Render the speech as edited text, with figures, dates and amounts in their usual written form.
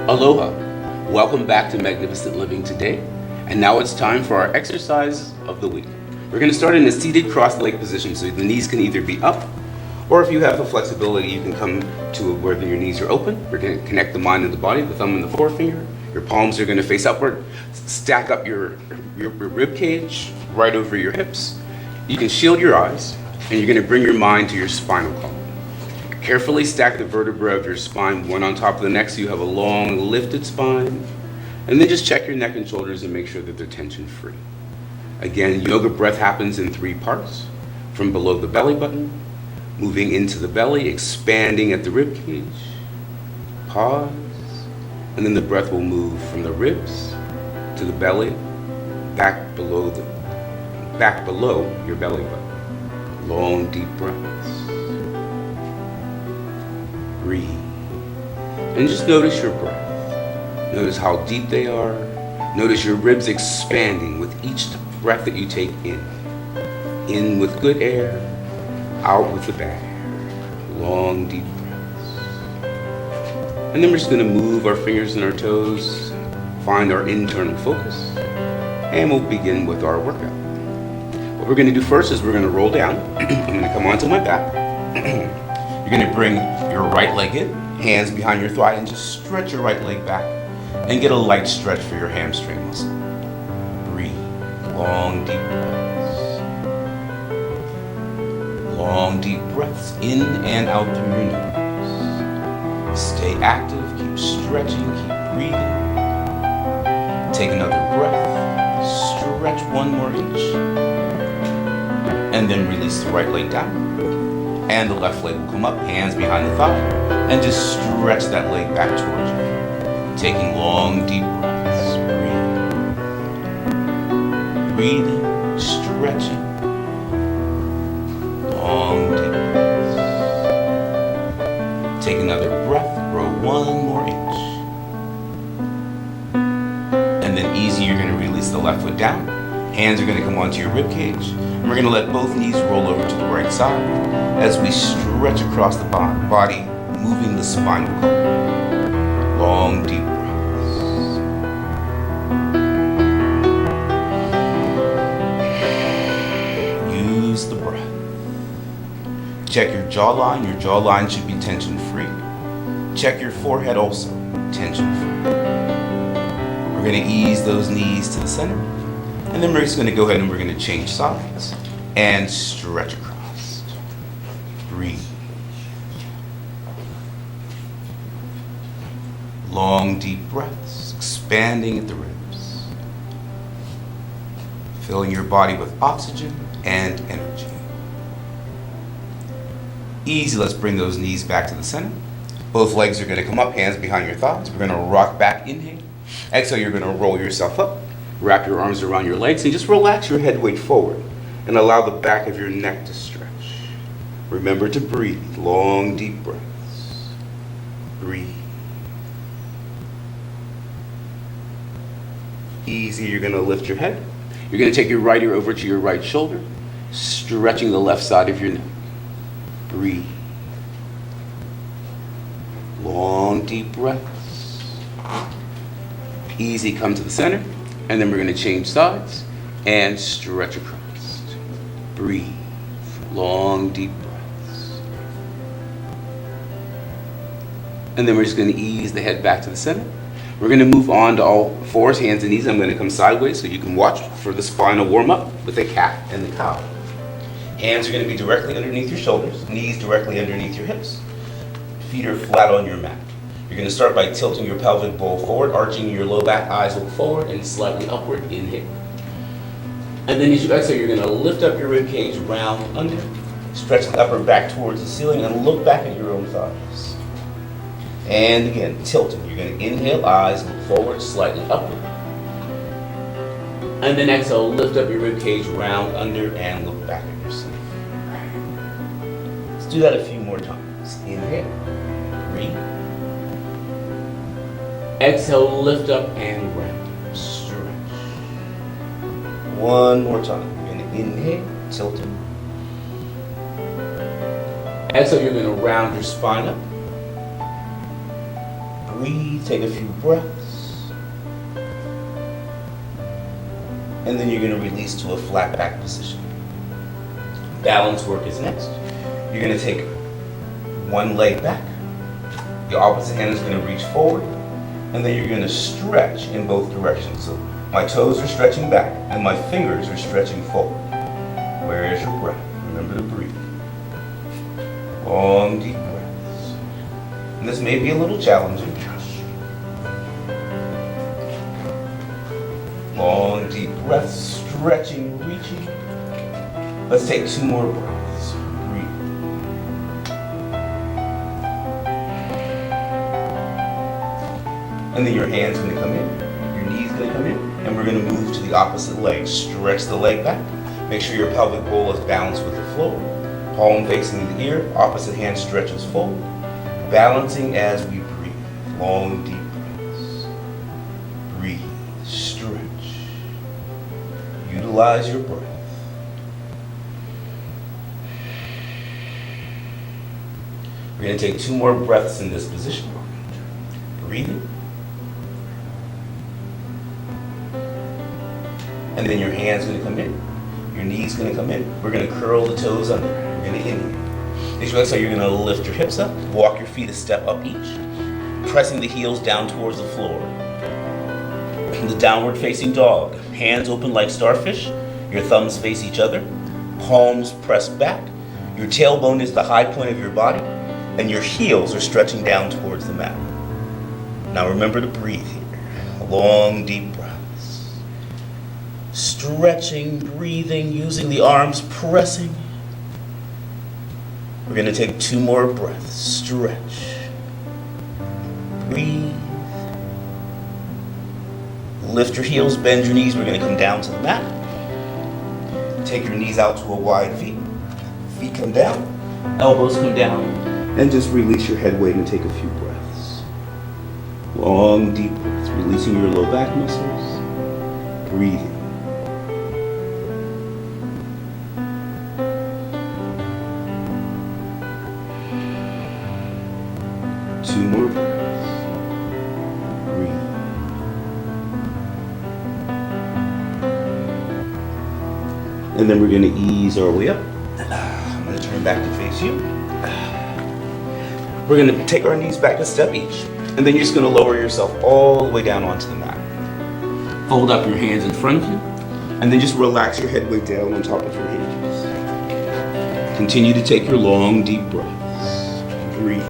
Aloha! Welcome back to Magnificent Living today. And now it's time for our exercise of the week. We're going to start in a seated cross-legged position so the knees can either be up, or if you have the flexibility, you can come to where your knees are open. We're going to connect the mind and the body, the thumb and the forefinger. Your palms are going to face upward. Stack up your rib cage right over your hips. You can shield your eyes, and you're going to bring your mind to your spinal column. Carefully stack the vertebrae of your spine one on top of the next so you have a long lifted spine. And then just check your neck and shoulders and make sure that they're tension free. Again, yoga breath happens in 3 parts. From below the belly button, moving into the belly, expanding at the rib cage. Pause. And then the breath will move from the ribs to the belly, back below your belly button. Long deep breaths. Breathe. And just notice your breath. Notice how deep they are. Notice your ribs expanding with each breath that you take in. In with good air, out with the bad air. Long deep breaths. And then we're just going to move our fingers and our toes, find our internal focus, and we'll begin with our workout. What we're going to do first is we're going to roll down. I'm going to come onto my back. You're going to bring your right leg in, hands behind your thigh, and just stretch your right leg back and get a light stretch for your hamstring muscle. Breathe. Long deep breaths. Long deep breaths in and out through your nose. Stay active, keep stretching, keep breathing. Take another breath. Stretch 1 more inch. And then release the right leg down. And the left leg will come up, hands behind the thigh, and just stretch that leg back towards you. Taking long, deep breaths. Breathing. Breathing, stretching. Long, deep breaths. Take another breath, grow 1 more inch. And then easy, you're going to release the left foot down. Hands are going to come onto your rib cage. And we're going to let both knees roll over to the right side as we stretch across the body, moving the spinal column. Long, deep breaths. Use the breath. Check your jawline. Your jawline should be tension-free. Check your forehead also, tension-free. We're going to ease those knees to the center. And then we're just going to go ahead and we're going to change sides and stretch across. Breathe. Long, deep breaths, expanding at the ribs. Filling your body with oxygen and energy. Easy, let's bring those knees back to the center. Both legs are going to come up, hands behind your thighs. We're going to rock back, inhale. Exhale, you're going to roll yourself up. Wrap your arms around your legs and just relax your head weight forward and allow the back of your neck to stretch. Remember to breathe. Long, deep breaths. Breathe. Easy, you're going to lift your head. You're going to take your right ear over to your right shoulder, stretching the left side of your neck. Breathe. Long, deep breaths. Easy, come to the center. And then we're going to change sides and stretch across. Breathe. Long, deep breaths. And then we're just going to ease the head back to the center. We're going to move on to all 4s, hands and knees. I'm going to come sideways so you can watch for the spinal warm-up with the cat and the cow. Hands are going to be directly underneath your shoulders, knees directly underneath your hips. Feet are flat on your mat. You're going to start by tilting your pelvic bowl forward, arching your low back, eyes look forward, and slightly upward, inhale. And then as you exhale, you're going to lift up your rib cage, round under, stretch the upper back towards the ceiling, and look back at your own thighs. And again, tilting. You're going to inhale, eyes look forward, slightly upward. And then exhale, lift up your rib cage, round under, and look back at yourself. Let's do that a few more times. Inhale. Breathe. Exhale, lift up and round. Stretch. 1 more time. You're going to inhale, tilting. Exhale, you're going to round your spine up. Breathe, take a few breaths. And then you're going to release to a flat back position. Balance work is next. You're going to take one leg back. Your opposite hand is going to reach forward. And then you're going to stretch in both directions. So my toes are stretching back and my fingers are stretching forward. Where is your breath? Remember to breathe. Long, deep breaths. And this may be a little challenging. Long, deep breaths, stretching, reaching. Let's take 2 more breaths. Breathe. And then your hand's going to come in, your knee's going to come in, and we're going to move to the opposite leg. Stretch the leg back. Make sure your pelvic bowl is balanced with the floor. Palm facing the ear, opposite hand stretches forward. Balancing as we breathe. Long, deep breaths. Breathe, stretch. Utilize your breath. We're going to take 2 more breaths in this position. Breathing. And then your hand's going to come in. Your knee's going to come in. We're going to curl the toes under. We're going to inhale. As you exhale, you're going to lift your hips up. Walk your feet a step up each. Pressing the heels down towards the floor. The downward facing dog. Hands open like starfish. Your thumbs face each other. Palms pressed back. Your tailbone is the high point of your body. And your heels are stretching down towards the mat. Now remember to breathe here. Long, deep breaths. Stretching, breathing, using the arms, pressing. We're going to take 2 more breaths. Stretch. Breathe. Lift your heels, bend your knees. We're going to come down to the mat. Take your knees out to a wide V. Feet come down. Elbows come down. And just release your head weight and take a few breaths. Long, deep breaths. Releasing your low back muscles. Breathing. Two more breaths. Breathe. And then we're going to ease our way up. I'm going to turn back to face you. We're going to take our knees back a step each. And then you're just going to lower yourself all the way down onto the mat. Fold up your hands in front of you. And then just relax your head weight down on top of your hands. Continue to take your long, deep breaths. Breathe.